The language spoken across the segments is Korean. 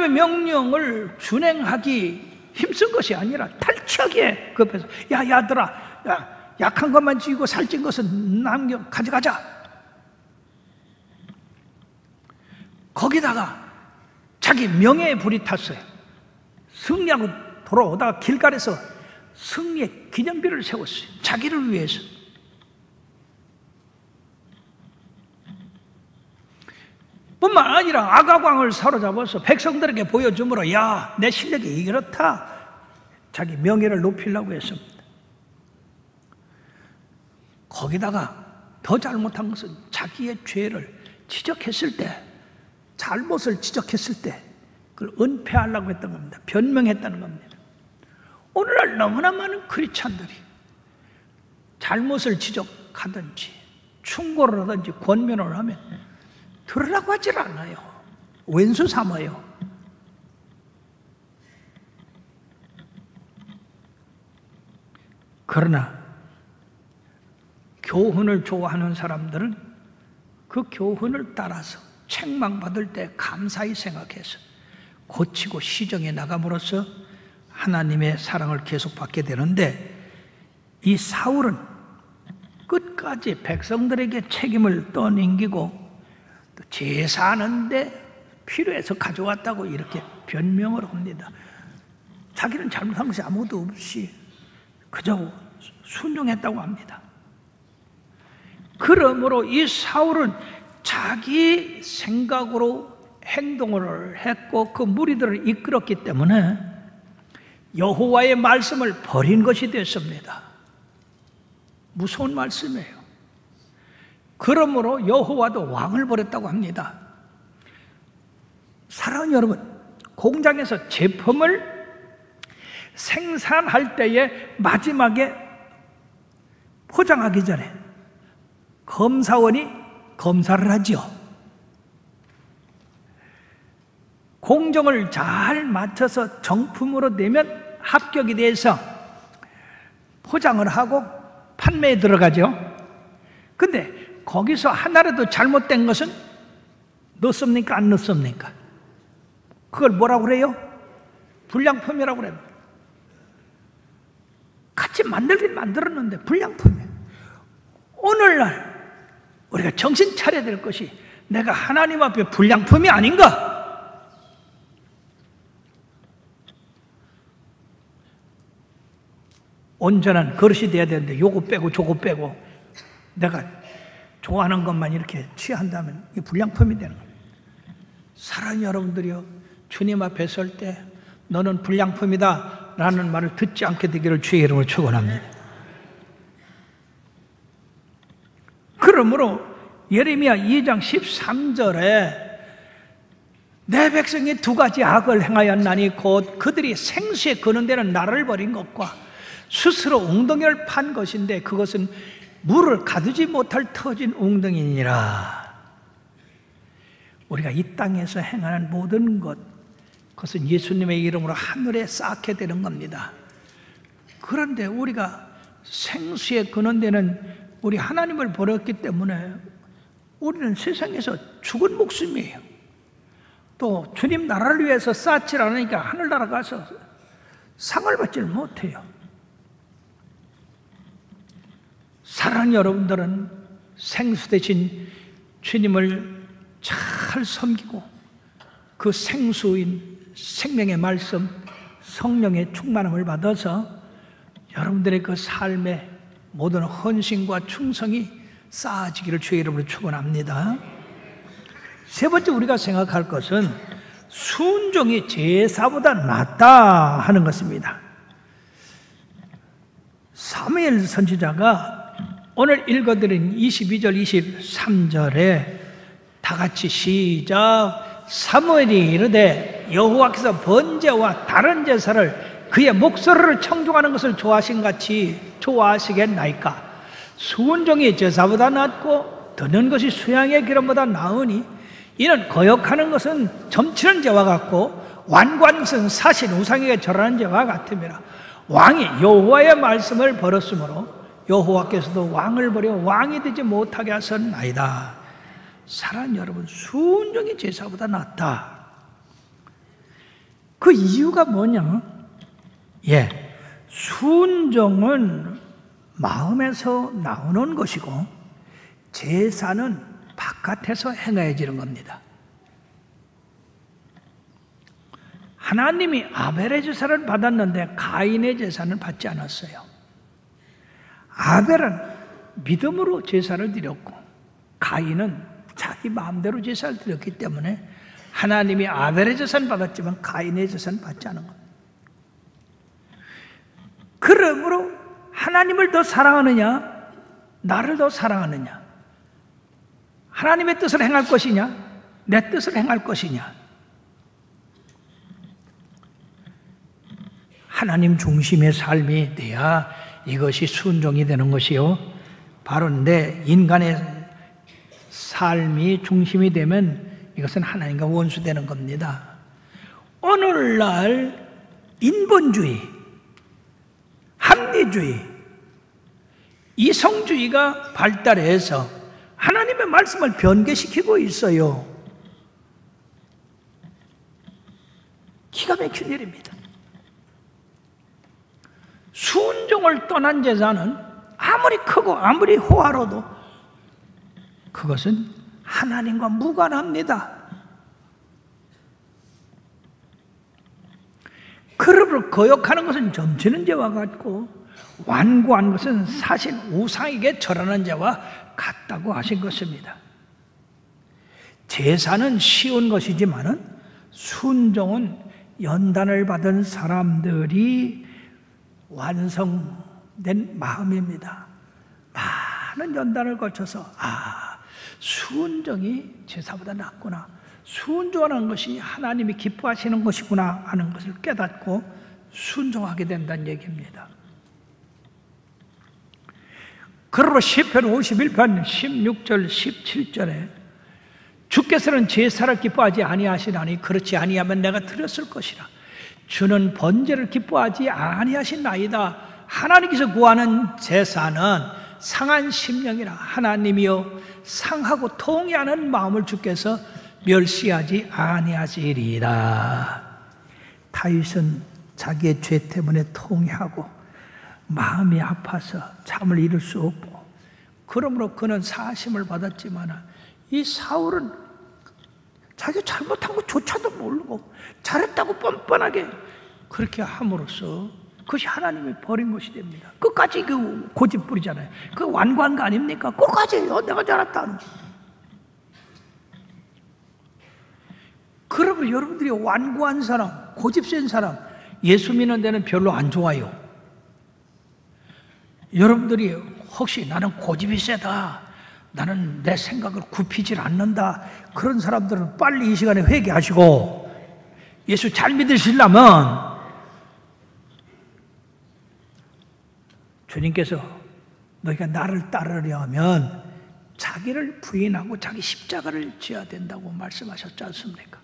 하나님의 명령을 준행하기 힘쓴 것이 아니라 탈취하기에 급해서, 야 야들아, 야, 약한 것만 쥐고 살찐 것은 가져가자. 거기다가 자기 명예에 불이 탔어요. 승리하고 돌아오다가 길갈에서 승리의 기념비를 세웠어요. 자기를 위해서. 뿐만 아니라 아가광을 사로잡아서 백성들에게 보여주므로, 야, 내 실력이 이렇다. 자기 명예를 높이려고 했습니다. 거기다가 더 잘못한 것은 자기의 죄를 지적했을 때, 잘못을 지적했을 때 그걸 은폐하려고 했던 겁니다. 변명했다는 겁니다. 오늘날 너무나 많은 크리스찬들이 잘못을 지적하든지 충고를 하든지 권면을 하면 들으라고 하질 않아요. 왼수 삼아요. 그러나 교훈을 좋아하는 사람들은 그 교훈을 따라서 책망받을 때 감사히 생각해서 고치고 시정해 나감으로써 하나님의 사랑을 계속 받게 되는데, 이 사울은 끝까지 백성들에게 책임을 떠넘기고 또 제사하는데 필요해서 가져왔다고 이렇게 변명을 합니다. 자기는 잘못한 것이 아무것도 없이 그저 순종했다고 합니다. 그러므로 이 사울은 자기 생각으로 행동을 했고 그 무리들을 이끌었기 때문에 여호와의 말씀을 버린 것이 됐습니다. 무서운 말씀이에요. 그러므로 여호와도 왕을 버렸다고 합니다. 사랑하는 여러분, 공장에서 제품을 생산할 때에 마지막에 포장하기 전에 검사원이 검사를 하죠. 공정을 잘 맞춰서 정품으로 내면 합격이 돼서 포장을 하고 판매에 들어가죠. 근데 거기서 하나라도 잘못된 것은 넣습니까? 안 넣습니까? 그걸 뭐라고 그래요? 불량품이라고 그래요. 같이 만들긴 만들었는데 불량품이에요. 오늘날 우리가 정신 차려야 될 것이, 내가 하나님 앞에 불량품이 아닌가? 온전한 그릇이 돼야 되는데 요거 빼고 저거 빼고 내가 좋아하는 것만 이렇게 취한다면 이게 불량품이 되는 거예요. 사랑하는 여러분들이요, 주님 앞에 설 때 너는 불량품이다 라는 말을 듣지 않게 되기를 주의 이름으로 축원합니다. 그러므로 예레미야 2장 13절에 내 백성이 두 가지 악을 행하였나니 곧 그들이 생수에 거는 데는 나를 버린 것과 스스로 웅덩이를 판 것인데 그것은 물을 가두지 못할 터진 웅덩이니라. 우리가 이 땅에서 행하는 모든 것, 그것은 예수님의 이름으로 하늘에 쌓게 되는 겁니다. 그런데 우리가 생수에 거는 데는 우리 하나님을 버렸기 때문에 우리는 세상에서 죽은 목숨이에요. 또 주님 나라를 위해서 쌓지 않으니까 하늘나라 가서 상을 받지를 못해요. 사랑하는 여러분들은 생수 대신 주님을 잘 섬기고 그 생수인 생명의 말씀, 성령의 충만함을 받아서 여러분들의 그 삶의 모든 헌신과 충성이 쌓아지기를 주의 이름으로 축원합니다. 세 번째 우리가 생각할 것은 순종이 제사보다 낫다 하는 것입니다. 사무엘 선지자가 오늘 읽어드린 22절 23절에 다 같이 시작. 사무엘이 이르되 여호와께서 번제와 다른 제사를 그의 목소리를 청종하는 것을 좋아하신 같이 좋아하시겠나이까. 순종이 제사보다 낫고 듣는 것이 수양의 기름보다 나으니 이는 거역하는 것은 점치는 죄와 같고 완고한 것은 사신 우상에게 절하는 죄와 같음이라. 왕이 여호와의 말씀을 버렸으므로 여호와께서도 왕을 버려 왕이 되지 못하게 하셨나이다. 사랑하는 여러분, 순종이 제사보다 낫다. 그 이유가 뭐냐? 순종은 마음에서 나오는 것이고 제사는 바깥에서 행해지는 겁니다. 하나님이 아벨의 제사를 받았는데 가인의 제사는 받지 않았어요. 아벨은 믿음으로 제사를 드렸고 가인은 자기 마음대로 제사를 드렸기 때문에 하나님이 아벨의 제사는 받았지만 가인의 제사는 받지 않은 겁니다. 그러므로 하나님을 더 사랑하느냐, 나를 더 사랑하느냐, 하나님의 뜻을 행할 것이냐, 내 뜻을 행할 것이냐, 하나님 중심의 삶이 돼야 이것이 순종이 되는 것이요, 바로 내 인간의 삶이 중심이 되면 이것은 하나님과 원수되는 겁니다. 오늘날 인본주의, 합리주의, 이성주의가 발달해서 하나님의 말씀을 변개시키고 있어요. 기가 막힌 일입니다. 순종을 떠난 제사는 아무리 크고 아무리 호화로도 그것은 하나님과 무관합니다. 그러므로 거역하는 것은 점치는 죄와 같고 완고한 것은 사실 우상에게 절하는 죄와 같다고 하신 것입니다. 제사는 쉬운 것이지만은 순종은 연단을 받은 사람들이 완성된 마음입니다. 많은 연단을 거쳐서 순종이 제사보다 낫구나, 순종하는 것이 하나님이 기뻐하시는 것이구나 하는 것을 깨닫고 순종하게 된다는 얘기입니다. 그러므로 시편 51편 16절 17절에 주께서는 제사를 기뻐하지 아니하시나니 그렇지 아니하면 내가 드렸을 것이라. 주는 번제를 기뻐하지 아니하시나이다. 하나님께서 구하는 제사는 상한 심령이라. 하나님이여 상하고 통회하는 마음을 주께서 멸시하지 아니하시리이다. 다윗은 자기의 죄 때문에 통회하고 마음이 아파서 잠을 이룰 수 없고, 그러므로 그는 사심을 받았지만 이 사울은 자기가 잘못한 것조차도 모르고 잘했다고 뻔뻔하게 그렇게 함으로써 그것이 하나님이 버린 것이 됩니다. 끝까지 그 고집 부리잖아요. 그 완고한 거 아닙니까? 끝까지 내가 잘했다. 그러므로 여러분들이 완고한 사람, 고집 센 사람 예수 믿는 데는 별로 안 좋아요. 여러분들이 혹시 나는 고집이 세다, 나는 내 생각을 굽히질 않는다, 그런 사람들은 빨리 이 시간에 회개하시고 예수 잘 믿으시려면 주님께서 너희가 나를 따르려면 자기를 부인하고 자기 십자가를 져야 된다고 말씀하셨지 않습니까?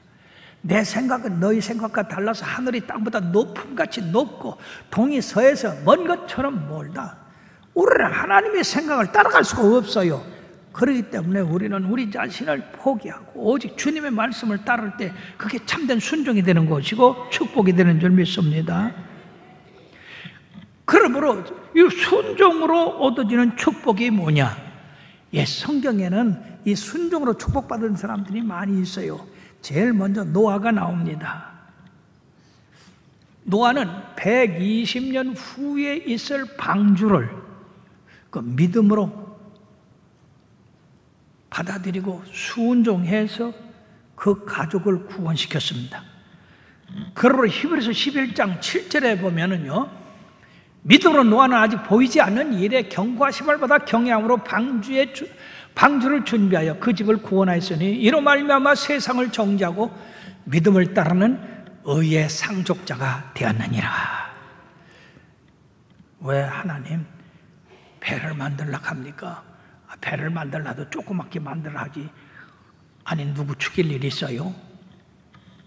내 생각은 너희 생각과 달라서 하늘이 땅보다 높음같이 높고 동이 서에서 먼 것처럼 멀다. 우리는 하나님의 생각을 따라갈 수가 없어요. 그렇기 때문에 우리는 우리 자신을 포기하고 오직 주님의 말씀을 따를 때 그게 참된 순종이 되는 것이고 축복이 되는 줄 믿습니다. 그러므로 이 순종으로 얻어지는 축복이 뭐냐? 성경에는 이 순종으로 축복받은 사람들이 많이 있어요. 제일 먼저 노아가 나옵니다. 노아는 120년 후에 있을 방주를 그 믿음으로 받아들이고 순종해서 그 가족을 구원시켰습니다. 그러므로 히브리서 11장 7절에 보면은요, 믿음으로 노아는 아직 보이지 않는 일에 경고하심을 받아 경외함으로 방주를 준비하여 그 집을 구원하였으니 이로 말미암아 세상을 정죄하고 믿음을 따르는 의의 상속자가 되었느니라. 왜 하나님 배를 만들려고 합니까? 배를 만들라도 조그맣게 만들어야지. 아니 누구 죽일 일이 있어요?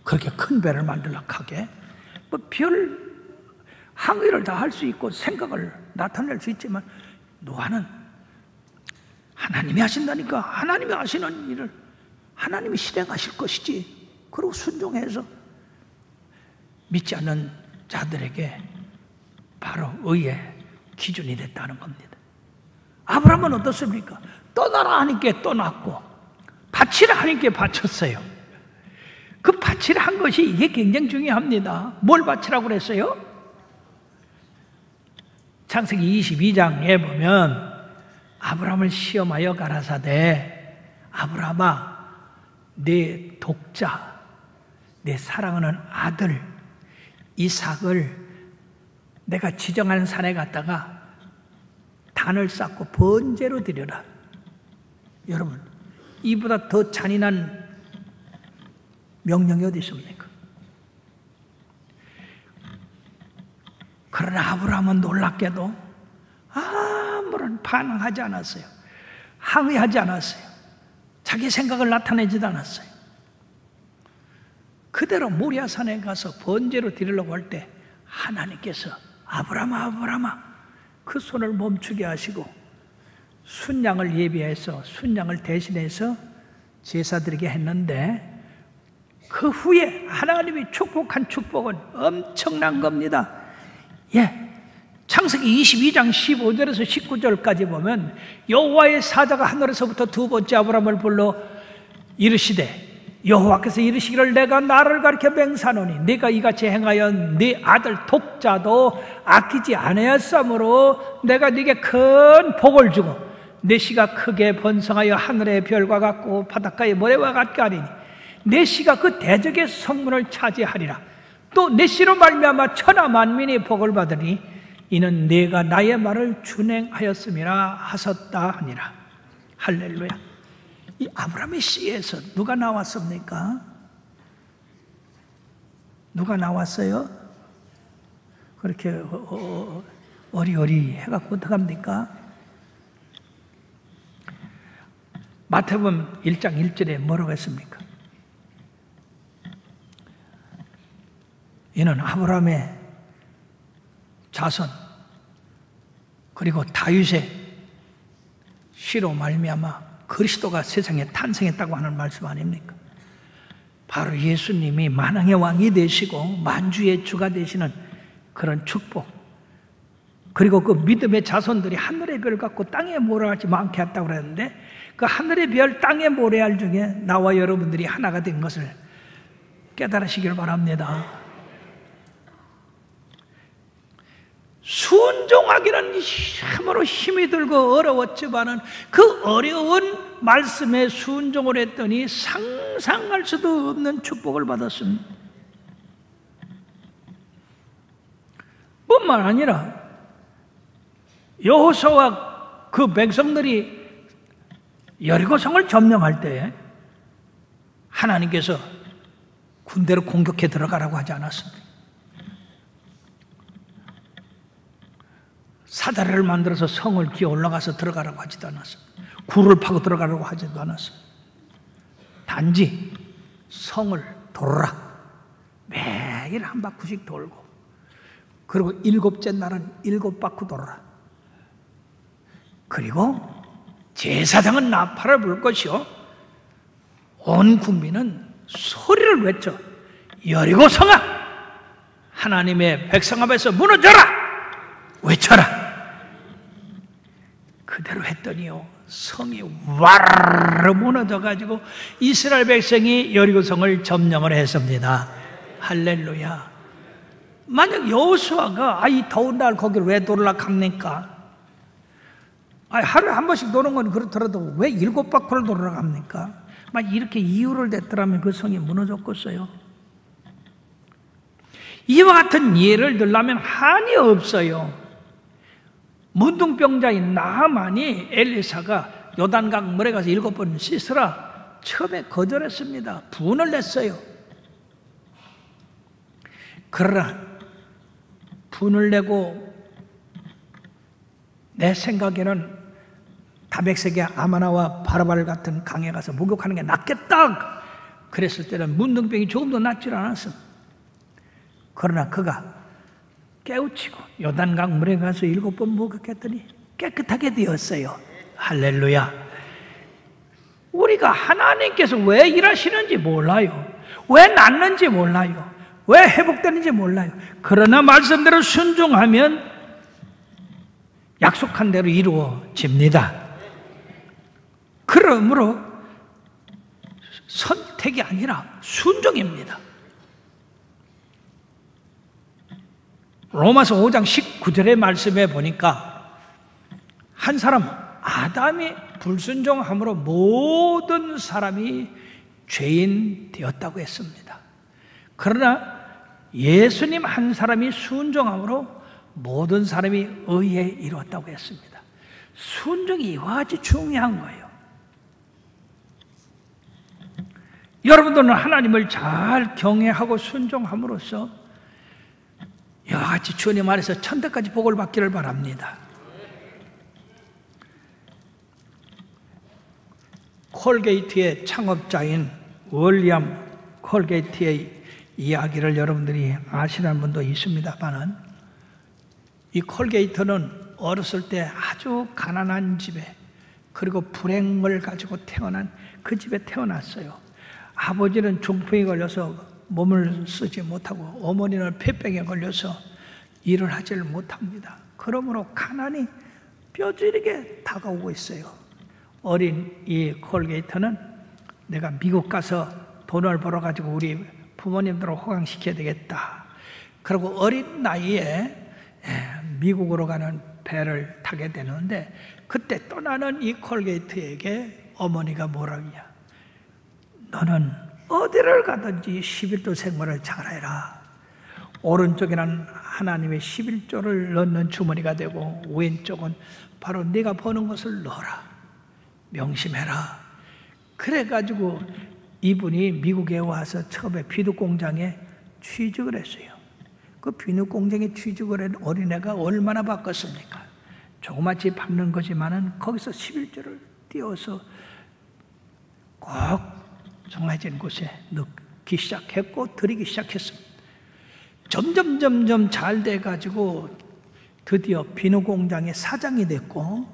그렇게 큰 배를 만들려고 하게? 별 항의를 다 할 수 있고 생각을 나타낼 수 있지만 노아는 하나님이 하신다니까 하나님이 하시는 일을 하나님이 실행하실 것이지. 그리고 순종해서 믿지 않는 자들에게 바로 의의 기준이 됐다는 겁니다. 아브라함은 어떻습니까? 떠나라 하니까 떠났고 바치라 하니까 바쳤어요. 그 바치라 한 것이 이게 굉장히 중요합니다. 뭘 바치라고 그랬어요? 창세기 22장에 보면 아브라함을 시험하여 가라사대 아브라함아 내 독자 내 사랑하는 아들 이삭을 내가 지정하는 산에 갔다가 단을 쌓고 번제로 드려라. 여러분 이보다 더 잔인한 명령이 어디 있습니까? 그러나 아브라함은 놀랍게도 아무런 반응하지 않았어요. 항의하지 않았어요. 자기 생각을 나타내지도 않았어요. 그대로 모리아산에 가서 번제로 드리려고 할 때 하나님께서 아브라함아 아브라함아 그 손을 멈추게 하시고 순양을 예비해서 순양을 대신해서 제사드리게 했는데 그 후에 하나님이 축복한 축복은 엄청난 겁니다. 창세기 22장 15절에서 19절까지 보면 여호와의 사자가 하늘에서부터 두 번째 아브라함을 불러 이르시되 여호와께서 이르시기를 내가 나를 가리켜 맹세하노니 네가 이같이 행하여 네 아들 독자도 아끼지 아니하였으므로 내가 네게 큰 복을 주고 네 씨가 크게 번성하여 하늘의 별과 같고 바닷가의 모래와 같게 하리니 네 씨가 그 대적의 성문을 차지하리라. 또 네 씨로 말미암아 천하 만민이 복을 받으니 이는 네가 나의 말을 준행하였음이라 하셨다 하니라. 할렐루야. 이 아브라함의 씨에서 누가 나왔습니까? 누가 나왔어요? 그렇게 어리어리 해갖고 어떡합니까? 마태복음 1장 1절에 뭐라고 했습니까? 이는 아브라함의 자손 그리고 다윗의 씨로 말미암아 그리스도가 세상에 탄생했다고 하는 말씀 아닙니까? 바로 예수님이 만왕의 왕이 되시고 만주의 주가 되시는 그런 축복 그리고 그 믿음의 자손들이 하늘의 별 같고 땅의 모래같이 많게 했다고 그랬는데 그 하늘의 별 땅의 모래알 중에 나와 여러분들이 하나가 된 것을 깨달으시길 바랍니다. 순종하기는 참으로 힘이 들고 어려웠지만은 그 어려운 말씀에 순종을 했더니 상상할 수도 없는 축복을 받았습니다. 뿐만 아니라 여호수아와 그 백성들이 여리고성을 점령할 때 하나님께서 군대로 공격해 들어가라고 하지 않았습니다. 사다리를 만들어서 성을 기어 올라가서 들어가라고 하지도 않았습니다. 굴을 파고 들어가라고 하지도 않았습니다. 단지 성을 돌아라. 매일 한 바퀴씩 돌고 그리고 일곱째 날은 7바퀴 돌아라. 그리고 제사장은 나팔을 불 것이요 온 국민은 소리를 외쳐 여리고성아 하나님의 백성 앞에서 무너져라 외쳐라. 그대로 했더니요 성이 와르르 무너져가지고 이스라엘 백성이 여리고성을 점령을 했습니다. 할렐루야. 만약 여호수아가 이 더운 날 거기를 왜 돌아갑니까? 하루에 한 번씩 도는 건 그렇더라도 왜 7바퀴를 돌아갑니까? 막 이렇게 이유를 댔더라면 그 성이 무너졌겠어요. 이와 같은 예를 들려면 한이 없어요. 문둥병자인 나하만이 엘리사가 요단강 물에 가서 7번 씻으라 처음에 거절했습니다. 분을 냈어요. 그러나 분을 내고 내 생각에는 다백색의 아마나와 바라발 같은 강에 가서 목욕하는 게 낫겠다 그랬을 때는 문둥병이 조금도 낫질 않았어. 그러나 그가 깨우치고 요단강 물에 가서 7번 목욕했더니 깨끗하게 되었어요. 할렐루야. 우리가 하나님께서 왜 일하시는지 몰라요. 왜 낫는지 몰라요. 왜 회복되는지 몰라요. 그러나 말씀대로 순종하면 약속한 대로 이루어집니다. 그러므로 선택이 아니라 순종입니다. 로마서 5장 19절의 말씀에 보니까 한 사람 아담이 불순종함으로 모든 사람이 죄인 되었다고 했습니다. 그러나 예수님 한 사람이 순종함으로 모든 사람이 의에 이루었다고 했습니다. 순종이 이와 같이 중요한 거예요. 여러분들은 하나님을 잘 경외하고 순종함으로써 이와 같이 주님 안에서 천대까지 복을 받기를 바랍니다. 콜게이트의 창업자인 윌리엄 콜게이트의 이야기를 여러분들이 아시는 분도 있습니다만, 이 콜게이트는 어렸을 때 아주 가난한 집에, 그리고 불행을 가지고 태어난 그 집에 태어났어요. 아버지는 중풍이 걸려서 몸을 쓰지 못하고, 어머니는 폐병에 걸려서 일을 하지를 못합니다. 그러므로 가난이 뼈저리게 다가오고 있어요. 어린 이 콜게이트는 내가 미국 가서 돈을 벌어가지고 우리 부모님들을 호강시켜야 되겠다. 그리고 어린 나이에 미국으로 가는 배를 타게 되는데, 그때 떠나는 이 콜게이트에게 어머니가 뭐라고 하냐, 너는 어디를 가든지 11조 생물을 잘해라. 오른쪽에는 하나님의 11조를 넣는 주머니가 되고, 왼쪽은 바로 네가 버는 것을 넣어라. 명심해라. 그래가지고 이분이 미국에 와서 처음에 비누 공장에 취직을 했어요. 그 비누 공장에 취직을 한 어린애가 얼마나 바꿨습니까? 조그맣게 밟는 거지만은 거기서 11조를 띄워서 꼭 정해진 곳에 넣기 시작했고 드리기 시작했습니다. 점점 잘 돼가지고 드디어 비누 공장의 사장이 됐고,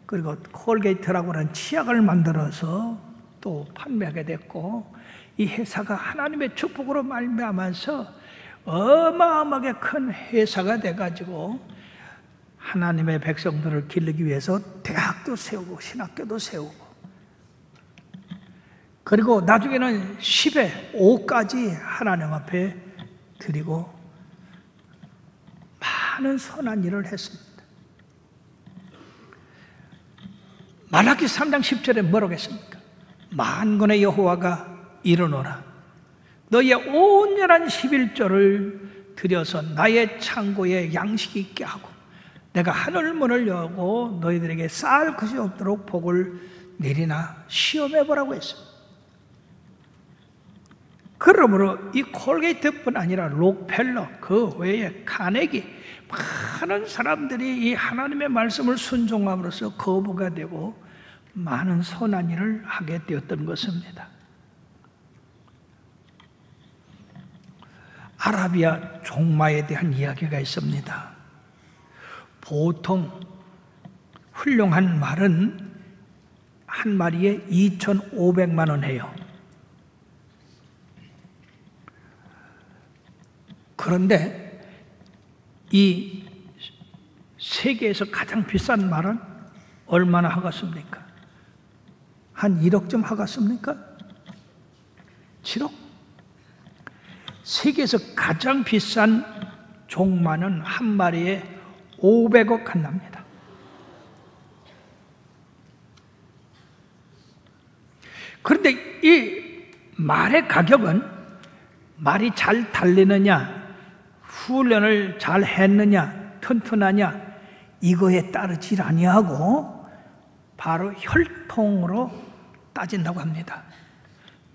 그리고 콜게이트라고 하는 치약을 만들어서 또 판매하게 됐고, 이 회사가 하나님의 축복으로 말미암아서 어마어마하게 큰 회사가 돼가지고 하나님의 백성들을 기르기 위해서 대학도 세우고 신학교도 세우고, 그리고 나중에는 10에 5까지 하나님 앞에 드리고 많은 선한 일을 했습니다. 말라기 3장 10절에 뭐라고 했습니까? 만군의 여호와가 이르노라, 너희의 온전한 11조를 들여서 나의 창고에 양식이 있게 하고, 내가 하늘문을 여고 너희들에게 쌓을 것이 없도록 복을 내리나 시험해보라고 했습니다. 그러므로 이 콜게이트뿐 아니라 록펠러, 그 외에 카네기, 많은 사람들이 이 하나님의 말씀을 순종함으로써 거부가 되고 많은 선한 일을 하게 되었던 것입니다. 아라비아 종마에 대한 이야기가 있습니다. 보통 훌륭한 말은 한 마리에 2,500만 원 해요. 그런데 이 세계에서 가장 비싼 말은 얼마나 하겠습니까? 한 1억쯤 하겠습니까? 7억? 세계에서 가장 비싼 종마는 한 마리에 500억 한답니다. 그런데 이 말의 가격은 말이 잘 달리느냐, 훈련을 잘 했느냐, 튼튼하냐, 이거에 따르지 아니하고 바로 혈통으로 따진다고 합니다.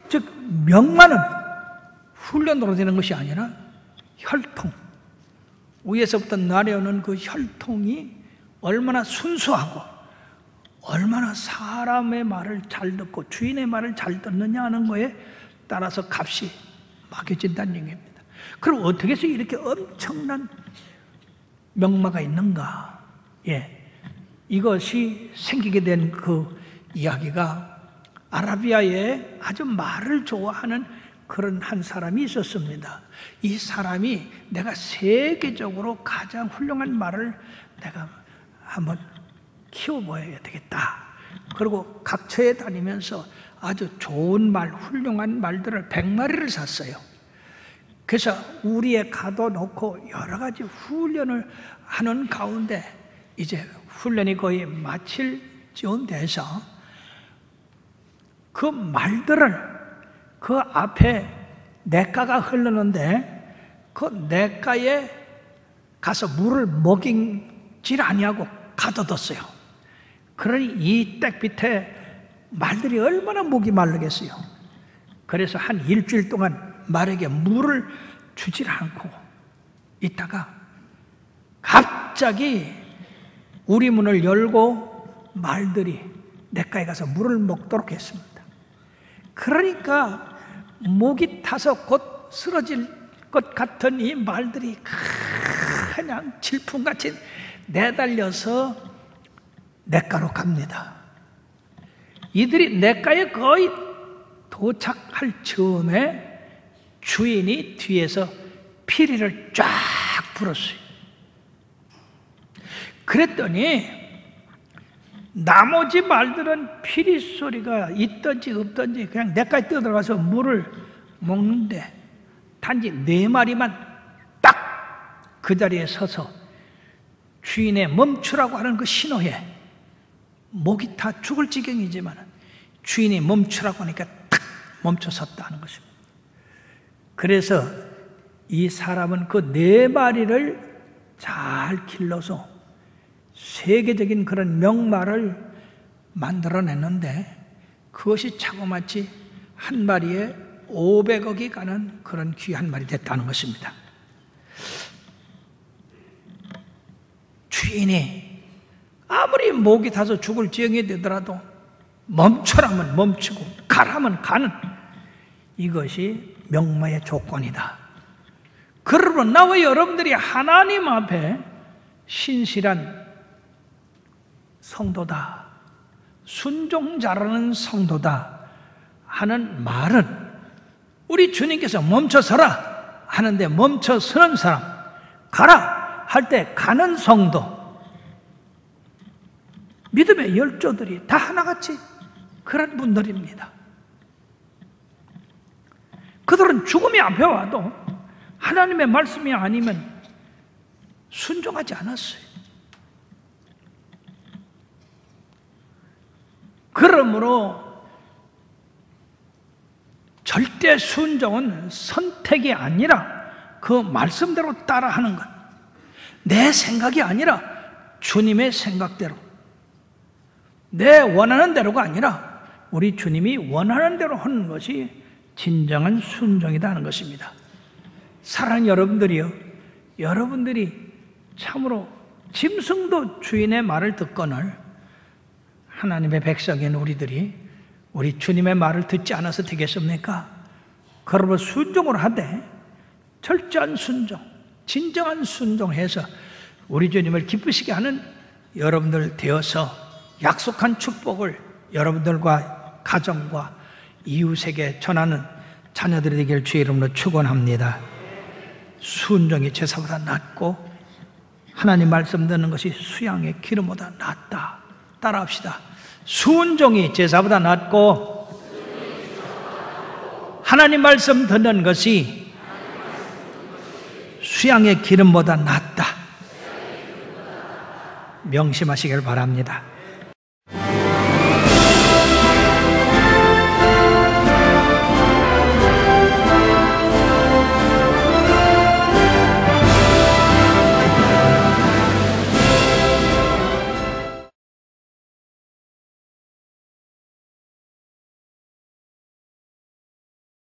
즉 명만은 훈련으로 되는 것이 아니라 혈통, 위에서부터 내려오는 그 혈통이 얼마나 순수하고 얼마나 사람의 말을 잘 듣고 주인의 말을 잘 듣느냐 하는 거에 따라서 값이 막혀진다는 얘기입니다. 그럼 어떻게 해서 이렇게 엄청난 명마가 있는가? 이것이 생기게 된 그 이야기가 아라비아의 아주 말을 좋아하는 그런 한 사람이 있었습니다. 이 사람이 내가 세계적으로 가장 훌륭한 말을 내가 한번 키워보아야 되겠다. 그리고 각처에 다니면서 아주 좋은 말, 훌륭한 말들을 100마리를 샀어요. 그래서 우리에 가둬놓고 여러 가지 훈련을 하는 가운데 이제 훈련이 거의 마칠 즈음 돼서 그 말들을 그 앞에 냇가가 흐르는데 그 냇가에 가서 물을 먹이질 아니하고 가둬뒀어요. 그러니 이 댁 밑에 말들이 얼마나 목이 마르겠어요. 그래서 한 일주일 동안 말에게 물을 주질 않고 있다가 갑자기 우리 문을 열고 말들이 냇가에 가서 물을 먹도록 했습니다. 그러니까 목이 타서 곧 쓰러질 것 같은 이 말들이 그냥 질풍같이 내달려서 냇가로 갑니다. 이들이 냇가에 거의 도착할 즈음에 주인이 뒤에서 피리를 쫙 불었어요. 그랬더니 나머지 말들은 피리 소리가 있든지 없든지 그냥 냇가에 뛰어들어가서 물을 먹는데 단지 4마리만 딱 그 자리에 서서 주인의 멈추라고 하는 그 신호에 목이 다 죽을 지경이지만 주인이 멈추라고 하니까 딱 멈춰 섰다는 것입니다. 그래서 이 사람은 그 4마리를 잘 길러서 세계적인 그런 명말을 만들어냈는데 그것이 자그마치 한 마리에 500억이 가는 그런 귀한 말이 됐다는 것입니다. 주인이 아무리 목이 타서 죽을 지경이 되더라도 멈춰라면 멈추고 가라면 가는 이것이 명마의 조건이다. 그러므로 나와 여러분들이 하나님 앞에 신실한 성도다, 순종자라는 성도다 하는 말은 우리 주님께서 멈춰서라 하는데 멈춰서는 사람, 가라 할 때 가는 성도, 믿음의 열조들이 다 하나같이 그런 분들입니다. 그들은 죽음이 앞에 와도 하나님의 말씀이 아니면 순종하지 않았어요. 그러므로 절대 순종은 선택이 아니라 그 말씀대로 따라하는 것, 내 생각이 아니라 주님의 생각대로, 내 원하는 대로가 아니라 우리 주님이 원하는 대로 하는 것이 진정한 순종이다 하는 것입니다. 사랑하는 여러분들이요, 여러분들이 참으로 짐승도 주인의 말을 듣거늘 하나님의 백성인 우리들이 우리 주님의 말을 듣지 않아서 되겠습니까? 그러므로 순종을 하되 철저한 순종, 진정한 순종해서 우리 주님을 기쁘시게 하는 여러분들 되어서 약속한 축복을 여러분들과 가정과 이웃에게 전하는 자녀들이 되길 주의 이름으로 축원합니다. 순종이 제사보다 낫고 하나님 말씀 듣는 것이 수양의 기름보다 낫다. 따라합시다. 순종이 제사보다 낫고 하나님 말씀 듣는 것이 수양의 기름보다 낫다. 명심하시길 바랍니다.